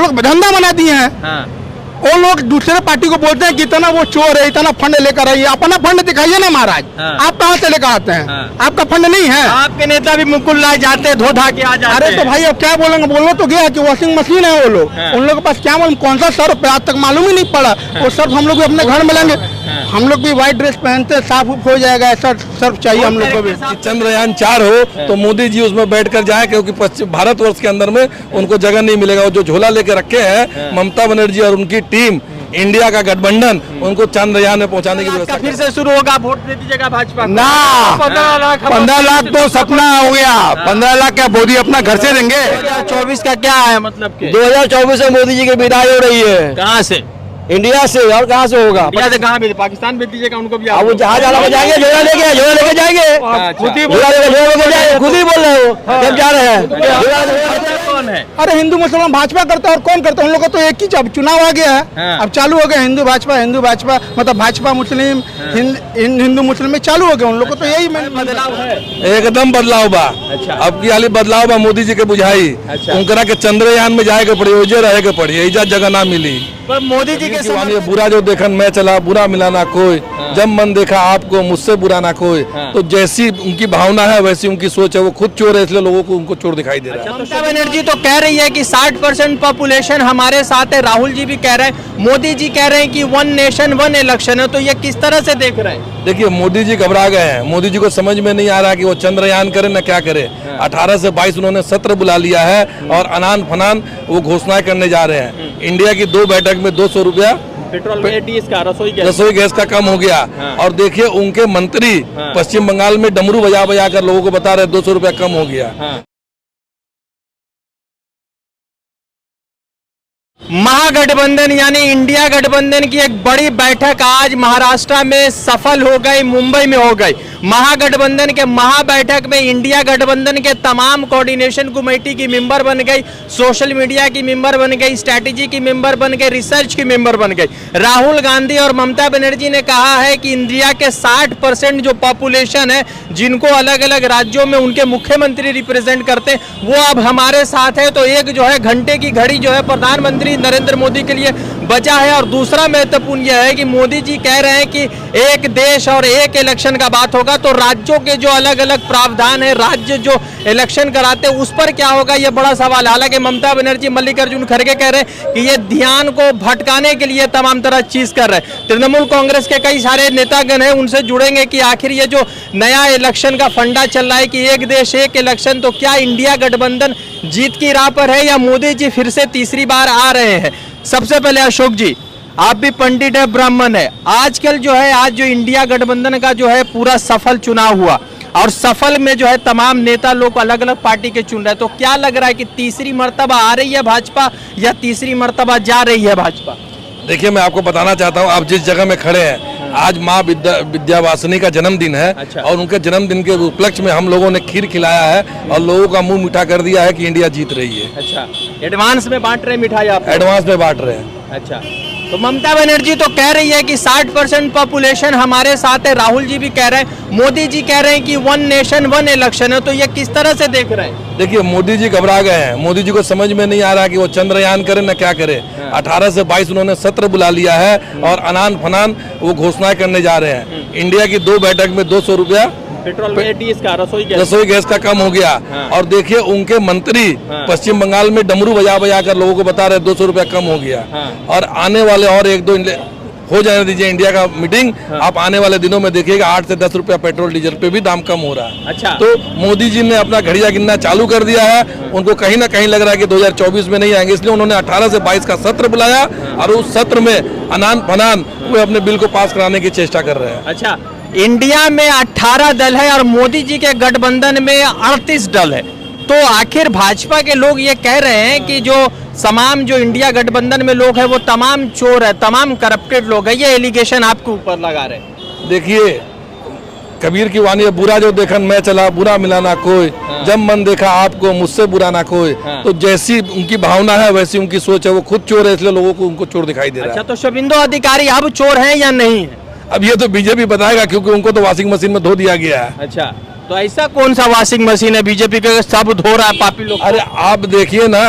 लोग धंधा बना दिए हैं। हाँ। वो लोग दूसरे पार्टी को बोलते हैं कि इतना वो चोर है, इतना फंड लेकर आइए। अपना फंड दिखाइए ना महाराज। हाँ। आप कहाँ से लेकर आते हैं? हाँ। आपका फंड नहीं है। आपके नेता भी मुकुल राय जाते हैं, धो धा के आ जाते अरे हैं। तो भाई अब क्या बोलेंगे? बोलना तो गया कि वॉशिंग मशीन है वो लोग। हाँ। उन लोगों के पास क्या मालूम कौन सा सर्फ है, आज तक मालूम ही नहीं पड़ा। वो सर्फ हम लोग भी अपने घर में लेंगे। हम लोग भी व्हाइट ड्रेस पहनते, साफ उफ हो जाएगा, ऐसा सर्फ चाहिए हम लोग को भी। चंद्रयान 4 हो तो मोदी जी उसमें बैठकर जाए, क्योंकि पश्चिम भारतवर्ष के अंदर में उनको जगह नहीं मिलेगा। वो जो झोला लेके रखे हैं ममता बनर्जी और उनकी टीम, इंडिया का गठबंधन, उनको चंद्रयान में पहुंचाने की व्यवस्था। फिर से शुरू होगा, वोट दे दीजिएगा भाजपा ना 15 लाख तो सपना हो गया। 15 लाख क्या मोदी अपना घर से देंगे? 2024 का क्या है मतलब के? 2024 में मोदी जी की विदाई हो रही है। कहाँ से? इंडिया से, और कहाँ से होगा? इंडिया से कहाँ भेज? पाकिस्तान भेज दीजिएगा उनको भी। अब वो जहाज वाला जाएंगे, झोला लेके जाएंगे, खुद ही झोला लेके जाएंगे, खुद ही बोल रहे हो जब जा रहे हैं। कौन है? अरे हिंदू मुसलमान भाजपा करता है और कौन करता है? उन लोगों को तो एक ही जब चुनाव आ गया है। हाँ। अब चालू हो गया हिंदू भाजपा मतलब भाजपा मुस्लिम हिंदू मुस्लिम में चालू हो गया। उन लोग को तो यही बदलाव है। एकदम बदलाव बा। अच्छा। अब की हाली बदलाव बा मोदी जी के बुझाई। अच्छा। उनकरा के चंद्रयान में जाए के पड़ी, ओजे रहे के पड़ी, एजा जगह ना मिली। पर मोदी जी के ये बुरा जो देखन मैं चला, बुरा मिला ना कोई। जब मन देखा आपको, मुझसे बुरा ना कोई। तो जैसी उनकी भावना है वैसी उनकी सोच है। वो खुद चोर है, इसलिए लोगों को उनको चोर दिखाई दे रहा है। ममता बनर्जी तो कह रही है कि 60% पॉपुलेशन हमारे साथ है। राहुल जी भी कह रहे हैं, मोदी जी कह रहे हैं कि 1 नेशन 1 इलेक्शन है। तो ये किस तरह से देख रहे हैं? देखिए मोदी जी घबरा गए हैं। मोदी जी को समझ में नहीं आ रहा कि वो चंद्रयान करे ना क्या करे। 18 से 22 उन्होंने सत्र बुला लिया है और अनान फनान वो घोषणाएं करने जा रहे हैं। इंडिया की 2 बैठक में 200 रुपया पेट्रोल में का रसोई गैस का कम हो गया। और देखिए उनके मंत्री पश्चिम बंगाल में डमरू बजा बजा कर लोगों को बता रहे 200 रुपया कम हो गया। महागठबंधन यानी इंडिया गठबंधन की एक बड़ी बैठक आज महाराष्ट्र में सफल हो गई, मुंबई में हो गई। महागठबंधन के महाबैठक में इंडिया गठबंधन के तमाम कोऑर्डिनेशन कमेटी की मेंबर बन गई, सोशल मीडिया की मेंबर बन गई, स्ट्रैटेजी की मेंबर बन गई, रिसर्च की मेंबर बन गई। राहुल गांधी और ममता बनर्जी ने कहा है कि इंडिया के 60% जो पॉपुलेशन है, जिनको अलग अलग राज्यों में उनके मुख्यमंत्री रिप्रेजेंट करते हैं, वो अब हमारे साथ है। तो एक जो है घंटे की घड़ी जो है प्रधानमंत्री नरेंद्र मोदी के लिए बचा है। और दूसरा महत्वपूर्ण यह है कि मोदी जी कह रहे हैं कि एक देश और एक इलेक्शन का बात होगा। तो राज्यों के जो अलग अलग प्रावधान है, राज्य जो इलेक्शन कराते हैं उस पर क्या होगा, यह बड़ा सवाल है। हालांकि ममता बनर्जी, मल्लिकार्जुन खड़गे कह रहे हैं कि ये ध्यान को भटकाने के लिए तमाम तरह चीज कर रहे हैं। तृणमूल कांग्रेस के कई सारे नेतागण हैं, उनसे जुड़ेंगे कि आखिर ये जो नया इलेक्शन का फंडा चल रहा है कि एक देश एक इलेक्शन, तो क्या इंडिया गठबंधन जीत की राह पर है या मोदी जी फिर से तीसरी बार आ रहे हैं? सबसे पहले अशोक जी, आप भी पंडित है, ब्राह्मण है। आजकल जो है, आज जो इंडिया गठबंधन का जो है पूरा सफल चुनाव हुआ और सफल में जो है तमाम नेता लोग अलग अलग पार्टी के चुन रहे हैं, तो क्या लग रहा है कि तीसरी मर्तबा आ रही है भाजपा या तीसरी मर्तबा जा रही है भाजपा? देखिए मैं आपको बताना चाहता हूँ, आप जिस जगह में खड़े हैं, आज माँ विद्यावासिनी का जन्मदिन है। अच्छा। और उनके जन्मदिन के उपलक्ष्य में हम लोगों ने खीर खिलाया है और लोगों का मुंह मीठा कर दिया है कि इंडिया जीत रही है। अच्छा, एडवांस में बांट रहे मिठाई आप? एडवांस में बांट रहे हैं। अच्छा, तो ममता बनर्जी तो कह रही है कि 60% पॉपुलेशन हमारे साथ है। राहुल जी भी कह रहे हैं, मोदी जी कह रहे हैं कि 1 नेशन 1 इलेक्शन है। तो ये किस तरह से देख रहे हैं? देखिए मोदी जी घबरा गए हैं। मोदी जी को समझ में नहीं आ रहा कि वो चंद्रयान करे ना क्या करे। 18 से 22 उन्होंने सत्र बुला लिया है और अनान फनान वो घोषणाएं करने जा रहे हैं। इंडिया की 2 बैठक में 200 रुपया पेट्रोल में का रसोई गैस का कम हो गया। और देखिए उनके मंत्री पश्चिम बंगाल में डमरू बजा बजा कर लोगों को बता रहे 200 रुपया कम हो गया। और आने वाले और 1-2 हो जाने दीजिए इंडिया का मीटिंग। आप आने वाले दिनों में देखिएगा 8 से 10 रुपया पेट्रोल डीजल पे भी दाम कम हो रहा है। अच्छा, तो मोदी जी ने अपना घड़िया गिनना चालू कर दिया है। उनको कहीं ना कहीं लग रहा है कि 2024 में नहीं आएंगे, इसलिए उन्होंने 18 से 22 का सत्र बुलाया और उस सत्र में अनान फनान वो अपने बिल को पास कराने की चेष्टा कर रहे हैं। अच्छा, इंडिया में 18 दल है और मोदी जी के गठबंधन में 38 दल है। तो आखिर भाजपा के लोग ये कह रहे हैं कि जो तमाम जो इंडिया गठबंधन में लोग हैं वो तमाम चोर है, तमाम करप्टेड लोग है। ये एलिगेशन आपके ऊपर लगा रहे हैं। देखिए कबीर की वाणी है, बुरा जो देखन मैं चला, बुरा मिला ना कोई। जब मन देखा आपको, मुझसे बुरा ना कोई। तो जैसी उनकी भावना है वैसी उनकी सोच है। वो खुद चोर है, इसलिए लोगों को उनको चोर दिखाई दे रहा है। अच्छा, तो शुभेंदु अधिकारी अब चोर है या नहीं है? अब ये तो बीजेपी बताएगा, क्योंकि उनको तो वॉशिंग मशीन में धो दिया गया है। अच्छा, तो ऐसा कौन सा वॉशिंग मशीन है बीजेपी के सब धो रहा है पापी लोग? अरे आप देखिए ना,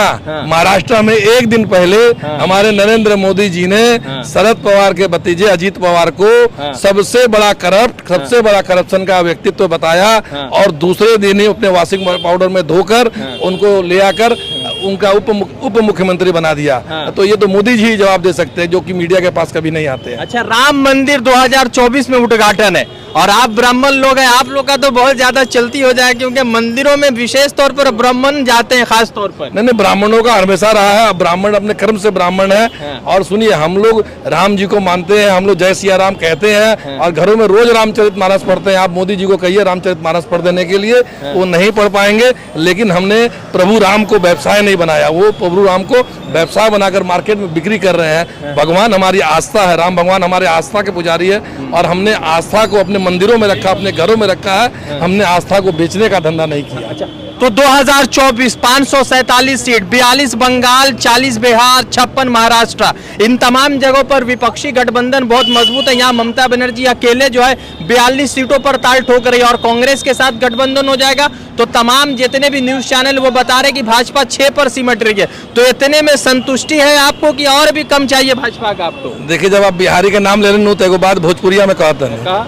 महाराष्ट्र में एक दिन पहले हमारे नरेंद्र मोदी जी ने शरद पवार के भतीजे अजीत पवार को सबसे बड़ा करप्ट, सबसे बड़ा करप्शन का व्यक्तित्व बताया और दूसरे दिन ही अपने वॉशिंग पाउडर में धोकर उनको ले आकर उनका उप मुख्यमंत्री बना दिया। तो ये तो मोदी जी ही जवाब दे सकते हैं, जो कि मीडिया के पास कभी नहीं आते हैं। अच्छा, राम मंदिर 2024 में उद्घाटन है और आप ब्राह्मण लोग हैं, आप लोग का तो बहुत ज्यादा चलती हो जाए, क्योंकि मंदिरों में विशेष तौर पर ब्राह्मण जाते हैं खास तौर पर। नहीं, ब्राह्मणों का हमेशा रहा है, ब्राह्मण अपने कर्म से ब्राह्मण है। और सुनिए, हम लोग राम जी को मानते हैं, हम लोग जय सिया राम कहते हैं और घरों में रोज रामचरितमानस पढ़ते हैं। आप मोदी जी को कहिए रामचरितमानस पढ़ देने के लिए, वो नहीं पढ़ पाएंगे। लेकिन हमने प्रभु राम को व्यवसाय नहीं बनाया, वो प्रभु राम को व्यवसाय बनाकर मार्केट में बिक्री कर रहे हैं। भगवान हमारी आस्था है, राम भगवान हमारे आस्था के पुजारी है और हमने आस्था को अपने मंदिरों में रखा, अपने घरों में रखा है। हमने आस्था को बेचने का धंधा नहीं किया। अच्छा, तो 2024 547 सीट, 42 बंगाल, 40 बिहार, 56 महाराष्ट्र, इन तमाम जगहों पर विपक्षी गठबंधन बहुत मजबूत है। यहाँ ममता बनर्जी अकेले जो है 42 सीटों पर ताल ठोक रही है और कांग्रेस के साथ गठबंधन हो जाएगा तो तमाम जितने भी न्यूज चैनल वो बता रहे कि भाजपा 6 पर सिमट रही है। तो इतने में संतुष्टि है आपको कि और भी कम चाहिए भाजपा का आपको? देखिए, जब आप बिहारी के नाम ले रहे हैं तो एगो बात भोजपुरिया में कहते हैं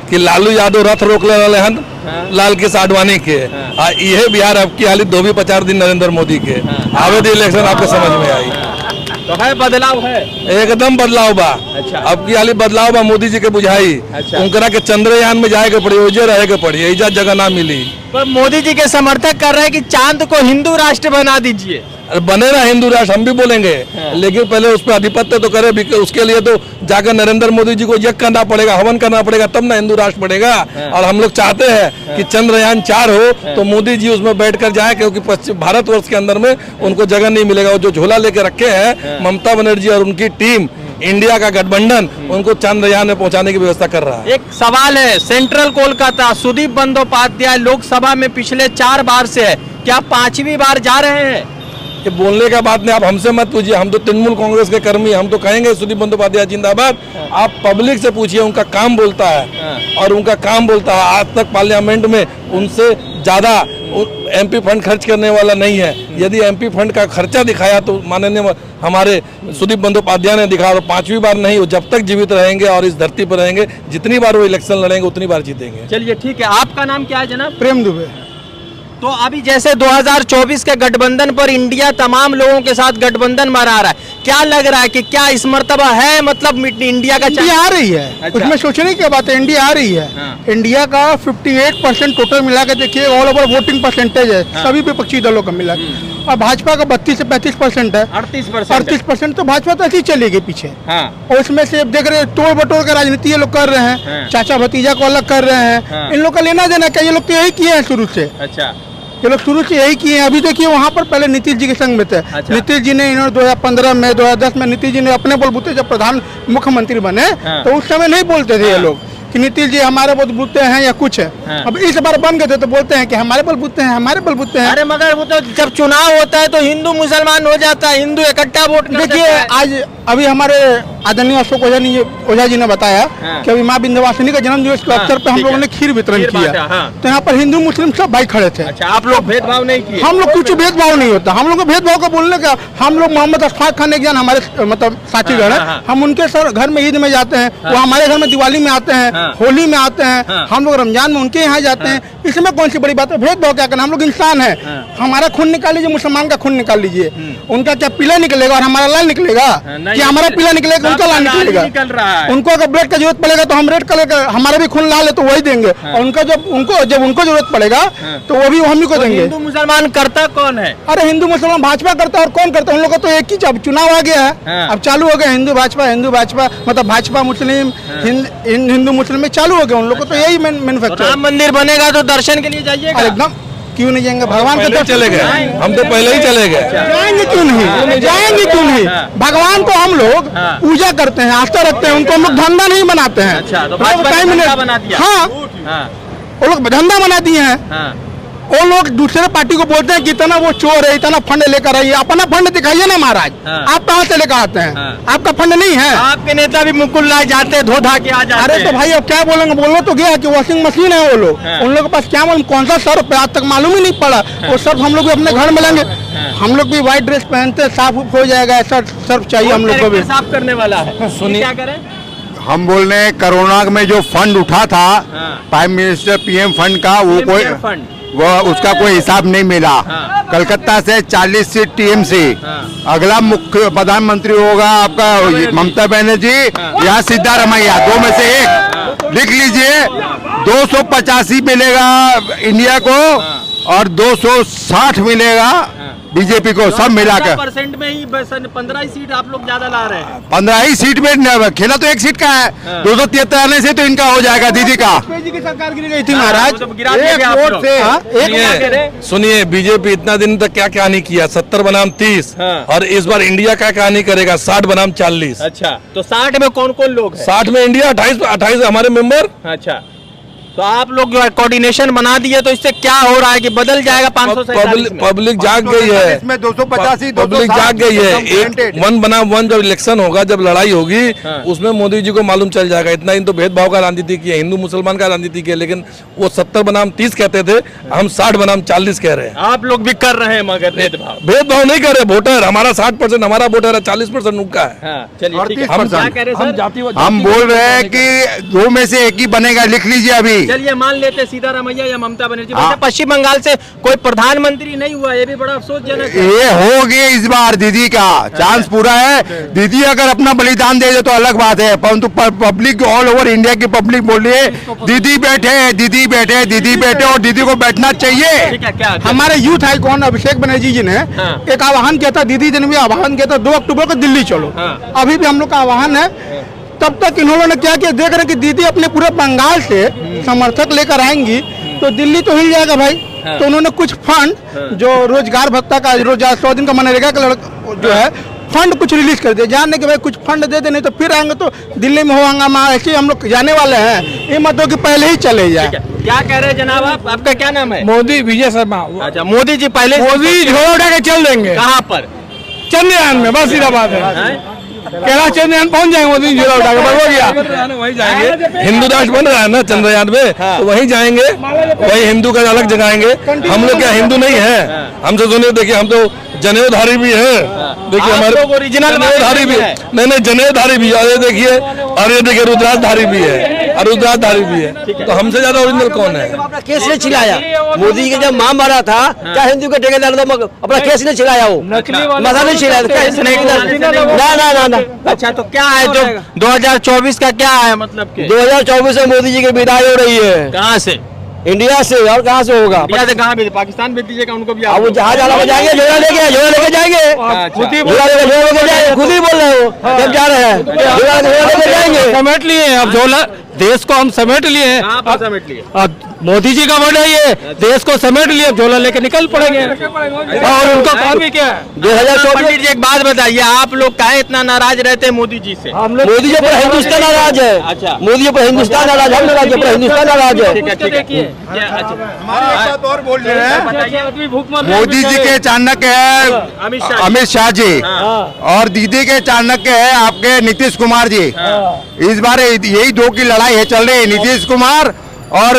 कि लालू यादव रथ रोक ले रहे हैं लाल के आडवाणी के। यह बिहार अब की हालत धोबी 50 दिन नरेंद्र मोदी के आवेदी इलेक्शन आपके समझ में आई। तो है बदलाव है, एकदम बदलाव बा। अच्छा, अब की हालत बदलाव बा, मोदी जी के बुझाई। अच्छा, उनकरा के चंद्रयान में जाए के पड़ी, ओजे रहे के पड़ी, इजाजत जगह ना मिली। पर मोदी जी के समर्थक कर रहे हैं कि चांद को हिंदू राष्ट्र बना दीजिए। बने ना हिंदू राष्ट्र, हम भी बोलेंगे, लेकिन पहले उस पर आधिपत्य तो करे। उसके लिए तो जाकर नरेंद्र मोदी जी को यज्ञ करना पड़ेगा, हवन करना पड़ेगा, तब ना हिंदू राष्ट्र बनेगा। और हम लोग चाहते हैं कि चंद्रयान 4 हो तो मोदी जी उसमें बैठकर जाए, क्योंकि पश्चिम भारतवर्ष के अंदर में उनको जगह नहीं मिलेगा। वो जो झोला लेके रखे हैं ममता बनर्जी और उनकी टीम, इंडिया का गठबंधन, उनको चंद्रयान में पहुंचाने की व्यवस्था कर रहा है। एक सवाल है, सेंट्रल कोलकाता सुदीप बंदोपाध्याय लोकसभा में पिछले 4 बार से है, क्या 5वीं बार जा रहे हैं? ये बोलने का बात नहीं, आप हमसे मत पूछिए, हम तो तृणमूल कांग्रेस के कर्मी, हम तो कहेंगे सुदीप बंदोपाध्याय जिंदाबाद। आप पब्लिक से पूछिए, उनका काम बोलता है और उनका काम बोलता है। आज तक पार्लियामेंट में उनसे ज्यादा एमपी फंड खर्च करने वाला नहीं है। यदि एमपी फंड का खर्चा दिखाया तो माननीय हमारे सुदीप बंदोपाध्याय ने दिखाया। तो 5वीं बार नहीं, वो जब तक जीवित रहेंगे और इस धरती पर रहेंगे, जितनी बार वो इलेक्शन लड़ेंगे उतनी बार जीतेंगे। चलिए ठीक है, आपका नाम क्या है जनाब? प्रेम दुबे। तो अभी जैसे 2024 के गठबंधन पर इंडिया तमाम लोगों के साथ गठबंधन मना रहा है, क्या लग रहा है कि क्या इस मर्तबा है, मतलब इंडिया का इंडिया आ रही है? अच्छा, उसमें सोचने की बात है, इंडिया आ रही है। इंडिया का 58% टोटल मिला के देखिए, ऑल ओवर वोटिंग परसेंटेज है सभी विपक्षी दलों का मिला के। और भाजपा का 32 से 35% है, 38%। तो भाजपा तो ऐसी चलेगी पीछे। और उसमें से देख रहे तोड़ बटोड़ के राजनीति ये लोग कर रहे हैं, चाचा भतीजा को अलग कर रहे हैं। इन लोग का लेना देना क्या, ये लोग तो यही किए हैं शुरू से। अच्छा, ये लोग शुरू से यही किए हैं। अभी देखिए वहाँ पर पहले नीतीश जी के संग में थे। अच्छा, नीतीश जी ने, इन्होंने 2015 में 2010 में नीतीश जी ने अपने बलबूते जब प्रधान मुख्यमंत्री बने तो उस समय नहीं बोलते थे ये लोग कि नीतीश जी हमारे बलबूते हैं या कुछ है। अब इस बार बन गए थे तो बोलते हैं कि हमारे बलबूते हैं, हमारे बलबूते हैं। अरे मगर वो तो जब चुनाव होता है तो हिंदू मुसलमान हो जाता है, हिंदू इकट्ठा वोट कर देखिए देता है। आज अभी हमारे आदरणीय अशोक ओझा जी ने बताया कि अभी माँ विंध्यवासिनी का जन्मदिवस के अवसर पर हम लोगों ने खीर वितरण किया। तो यहाँ पर हिंदू मुस्लिम सब भाई खड़े थे। अच्छा, आप लोग भेदभाव नहीं किए? हम लोग कुछ भेदभाव नहीं होता, हम लोग को भेदभाव का बोलने का। हम लोग मोहम्मद अशफाक खान एक जन हमारे मतलब साथीगढ़ है, हम उनके सर घर में ईद में जाते हैं, वो हमारे घर में दिवाली में आते हैं, होली में आते हैं, हम लोग रमजान में उनके यहाँ जाते हैं। इसमें कौन सी बड़ी बात है? भेदभाव क्या करना, हम लोग इंसान है। हमारा खून निकाल लीजिए, मुसलमान का खून निकाल लीजिए, उनका क्या पीला निकलेगा और हमारा लाल निकलेगा? कि हमारा पीला निकलेगा उनका लाल निकलेगा? उनको अगर ब्लड का जरूरत पड़ेगा तो हम रेड कलर का, हमारा भी खून लाल है तो वही देंगे। और उनका जब उनको जरूरत पड़ेगा तो वो भी हम ही को देंगे। हिंदू मुसलमान करता कौन है? अरे हिंदू मुसलमान भाजपा करता है और कौन करता है? उन लोगों को तो एक ही, अब चुनाव आ गया है, अब चालू हो गया हिंदू भाजपा मतलब भाजपा मुस्लिम हिंदू मुस्लिम में चालू हो गया। उन लोगों को तो यही मैन्युफैक्चर। राम मंदिर बनेगा तो दर्शन के लिए जाइएगा? एकदम, क्यों नहीं जाएंगे? भगवान के तरफ चले गए, हम तो पहले ही चले गए। जाएंगे क्यों नहीं, जाएंगे क्यों नहीं? भगवान को हम लोग पूजा करते हैं, आस्था रखते हैं, उनको हम लोग धंधा नहीं बनाते हैं। अच्छा, तो भाजपा ने धंधा बना दिया। हाँ, वो लोग धंधा बना दिए हैं। वो लोग दूसरे पार्टी को बोलते हैं कि इतना वो चोर है, इतना फंड लेकर आइए, अपना फंड दिखाइए ना महाराज। आप कहाँ से लेकर आते हैं? आपका फंड नहीं है। आपके नेता भी मुकुल राय जाते हैं, धो धा के आ जाते अरे हैं। तो भाई अब क्या बोलेंगे, बोलना तो गया कि वॉशिंग मशीन है वो लोग, उन लोगों के पास क्या मालूम कौन सा सर्फ है, आज तक मालूम ही नहीं पड़ा। वो सर्फ हम लोग भी अपने घर में लेंगे, हम लोग भी व्हाइट ड्रेस पहनते हैं, साफ उफ हो जाएगा, ऐसा सर्फ चाहिए हम लोग को भी। साफ करने वाला है, सुनिए। क्या करें? हम बोल रहे हैं कोरोना में जो फंड उठा था प्राइम मिनिस्टर पीएम फंड का, वो PM कोई केयर फंड। वो उसका कोई हिसाब नहीं मिला। कलकत्ता से 40 सीट टीएमसी, अगला मुख्य प्रधानमंत्री होगा आपका ममता बनर्जी या सिद्धारमैया, दो में से एक। लिख लीजिए, 285 मिलेगा इंडिया को और 260 मिलेगा बीजेपी को, सब मिलाकर। % में ही 15 ही सीट आप लोग ज्यादा ला रहे हैं। 15 ही सीट में खेला तो एक सीट का है, 273 आने से तो इनका हो जाएगा दीदी का। की सरकार गिर गई थी महाराज, वो तो गिरा दिया गया आप वोट लोग। से। सुनिए सुनिए, बीजेपी इतना दिन तक क्या कहानी किया, 70 बनाम 30, और इस बार इंडिया क्या कहानी करेगा, 60 बनाम 40। अच्छा, तो 60 में कौन कौन लोग हैं? 60 में इंडिया, 28 हमारे मेंबर। अच्छा, तो आप लोग जो है कोऑर्डिनेशन बना दिए, तो इससे क्या हो रहा है कि बदल जाएगा 547 में? पब्लिक जाग गई है, इसमें 285 पब्लिक जाग गई है। एक 1 बनाम 1 जब इलेक्शन होगा, जब लड़ाई होगी, उसमें मोदी जी को मालूम चल जाएगा। इतना दिन तो भेदभाव का राजनीति की है, हिंदू मुसलमान का राजनीति की है, लेकिन वो 70 बनाम 30 कहते थे, हम 60 बनाम 40 कह रहे हैं। आप लोग भी कर रहे हैं मगर भेदभाव नहीं कर रहे, वोटर हमारा 60% हमारा वोटर है, 40% उनका है। हाँ, चलिए ठीक है। 38% हम क्या कह रहे हैं सर? हम बोल रहे हैं कि 2 में से एक ही बनेगा, लिख लीजिए अभी। चलिए मान लेते सीतारमैया या ममता बनर्जी। हाँ। वैसे पश्चिम बंगाल से कोई प्रधानमंत्री नहीं हुआ, ये भी बड़ा अफसोसजनक है। ये हो गए इस बार दीदी का चांस पूरा है। दीदी अगर अपना बलिदान दे दे तो अलग बात है, परंतु पब्लिक ऑल ओवर इंडिया की पब्लिक बोल रही है दीदी बैठे, दीदी बैठे, दीदी बैठे, और दीदी को बैठना चाहिए। ठीक है, क्या हमारे यूथ आइकॉन अभिषेक बनर्जी जी ने एक आह्वान किया था, दीदी दिन भी आह्वान किया था 2 अक्टूबर को दिल्ली चलो। अभी भी हम लोग का आह्वान है। तब तक इन्होंने क्या किया, देख रहे कि दीदी अपने पूरे बंगाल से समर्थक लेकर आएंगी तो दिल्ली तो हिल जाएगा भाई। तो उन्होंने कुछ फंड जो रोजगार भत्ता का, रोजगार 100 दिन का मनरेगा का जो है फंड कुछ रिलीज कर दिया, जानने के भाई कुछ फंड दे दे, नहीं तो फिर आएंगे तो दिल्ली में हो हंगामा। ऐसे ही हम लोग जाने वाले हैं, ये मत हो कि पहले ही चले जाए। क्या कह रहे हैं जनाब आप? आपका क्या नाम है? मोदी, विजय शर्मा। अच्छा, मोदी जी पहले मोदी झोला उठा के चल देंगे कहाँ पर? चंद्रयान में, बस सीधा बात है। कैलाश चंद्रयान पहुंच जाएंगे, मोदी झोला उठा के, बस हो गया। वहीं जाएंगे, हिंदू राष्ट्र बन रहा है ना चंद्रयान में, तो वहीं जाएंगे, वहीं हिंदू का अलग जगाएंगे। हम लोग क्या हिंदू नहीं है? हमसे सुनिए, देखिए हम तो जनेऊधारी भी है, देखिए हमारे ओरिजिनल जनेऊधारी भी, नहीं जनेऊधारी भी, और ये देखिए, और ये देखिए रुद्राक्षधारी भी है, और रुद्राक्षधारी भी है। तो हमसे ज्यादा ओरिजिनल कौन है? अपना केस ने छिलाया, मोदी के जब मां मारा था क्या हिंदू के ठेकेदार अपना केस ने छिलाया, वो मजा नहीं छिलाया, ना ना ना ना। अच्छा, तो क्या है जो 2024 का क्या है मतलब कि 2024 में मोदी जी की विदाई हो रही है। कहाँ से? इंडिया से, और कहाँ से होगा? इंडिया से कहाँ भेजे? पाकिस्तान भेज दीजिएगा उनको भी। अब वो जहाज वाला जाएंगे, झोला लेके जाएंगे, खुद ही झोला लेके जाएंगे, खुद ही बोल रहे हो, जब जा रहे हैं झोला लेके जाएंगे। समेट लिए अब झोला, देश को हम समेट लिए। कहाँ पर समेट लिए? अब मोदी जी का वर्ड है ये, देश को समेट लिए, झोला लेके निकल पड़ेंगे। और उनका काम ही क्या है? 2024 पंडित जी एक बात बताइए, आप लोग काहे इतना नाराज रहते हैं मोदी जी से? मोदी जी पर हिंदुस्तान नाराज है। अच्छा। मोदी जी पर हिंदुस्तान नाराज, हम नाराज है, पर हिंदुस्तान नाराज है। ठीक है, ठीक है। हमारी एक बात और बोल रहे हैं, बताइए। मोदी जी के चाणक्य है अमित शाह जी, और दीदी के चाणक्य है आपके नीतीश कुमार जी। इस बार यही 2 की लड़ाई है, चल रही है, नीतीश कुमार और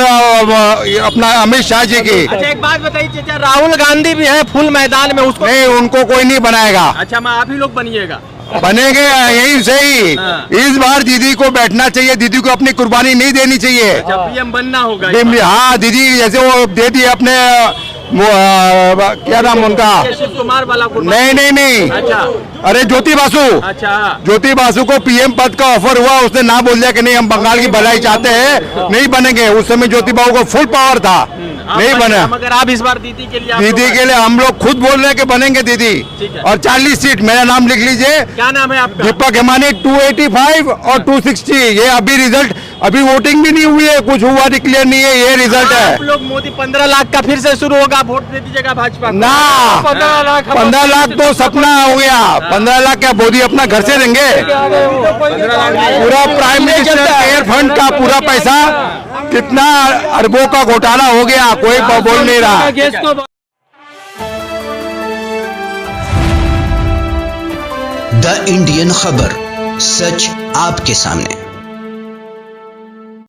अपना अमित शाह जी की। अच्छा, एक बात बताइए चाचा, राहुल गांधी भी है फुल मैदान में, उसको नहीं, उनको कोई नहीं बनाएगा। अच्छा, मैं आप ही लोग बनिएगा। बनेंगे यही सही। इस बार दीदी को बैठना चाहिए, दीदी को अपनी कुर्बानी नहीं देनी चाहिए। अच्छा, पीएम बनना होगा। हाँ, दीदी जैसे वो दे दिए अपने क्या नाम उनका, शिव कुमार वाला को। नहीं। अच्छा। अरे ज्योति बासु, अच्छा। ज्योति बासु को पीएम पद का ऑफर हुआ, उसने ना बोल दिया कि नहीं हम बंगाल की भलाई चाहते हैं, नहीं बनेंगे। उस समय ज्योति बाबू को फुल पावर था, नहीं बने। मगर आप इस बार दीदी के लिए, दीदी के लिए हम लोग खुद बोल रहे हैं कि बनेंगे दीदी। और 40 सीट, मेरा नाम लिख लीजिए। क्या नाम है आपका? दीपक हिमानी। 285 और 260, ये अभी रिजल्ट, अभी वोटिंग भी नहीं हुई है, कुछ हुआ डिक्लेयर नहीं है, ये रिजल्ट है। आप लोग मोदी 15 लाख का फिर से शुरू होगा, वोट दे दीजिएगा भाजपा को। ना, 15 लाख तो सपना हो गया। 15 लाख क्या मोदी अपना घर से देंगे? पूरा प्राइम मिनिस्टर केयर फंड का पूरा पैसा कितना अरबों का घोटाला हो गया, कोई बोल नहीं रहा। गैस को द इंडियन खबर, सच आपके सामने।